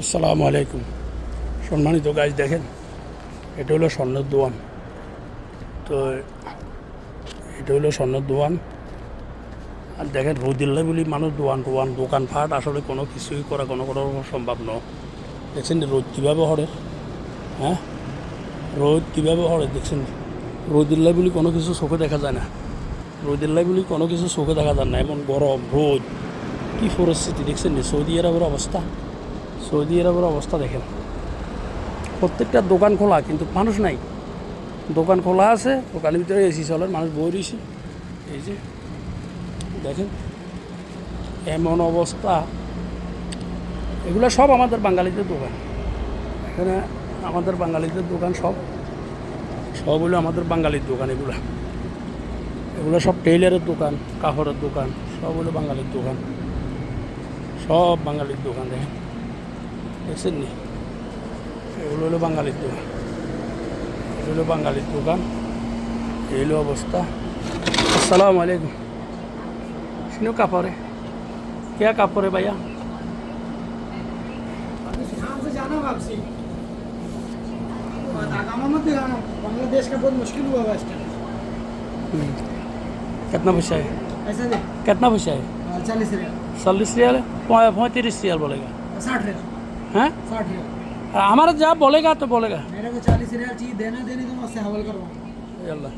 আসসালামু আলাইকুম। সম্মানিত গাইজ, দেখেন এটা হলো স্বর্ণের দোয়ান। তো এটা হলো স্বর্ণের দোয়ান। আর দেখেন রোদিল্লা বলি মানুষ দোকানপাট আসলে কোনো কিছুই করা কোনো সম্ভব নয়। দেখছেন রোদ কীভাবে হরে, হ্যাঁ রোদ কীভাবে হরে দেখছেন। রোদিল্লা বলি কোনো কিছু চোখে দেখা যায় না, রোদিল্লা বলি কোনো কিছু চোখে দেখা যায় না। এমন গরম রোদ, কী পরিস্থিতি দেখছেন। সৌদি আরবের অবস্থা দেখেন। প্রত্যেকটা দোকান খোলা কিন্তু মানুষ নাই। দোকান খোলা আছে, দোকানের ভিতরে এসি চলেন, মানুষ বই রয়েছে। এই যে দেখেন এমন অবস্থা। এগুলো সব আমাদের বাঙালিদের দোকান। এখানে আমাদের বাঙালিদের দোকান, সব হলো আমাদের বাঙালির দোকান। এগুলো সব টেইলারের দোকান, কাপড়ের দোকান, সব হলো বাঙালির দোকান, সব বাঙালির দোকান। দেখছেন নি, এগুলো হলো বাঙালির দোকান, এই হলো অবস্থা। আসসালামু আলাইকুম। শুনো কাপড়ে क्या कापड़ है भैया? बांग्लादेश का बहुत मुश्किल हुआ है। कितना पैसा है? ऐसा दे कितना पैसा है? 40 रियाल। 40 रियाल है, 35 रियाल बोलेगा। 60 रियाल। हैं? 60 रियाल। हमारा जब बोलेगा तो बोलेगा। मेरे को 40 रियाल चाहिए, देना देने तो मैं उससे हवाल करवाऊँ। अल्लाह।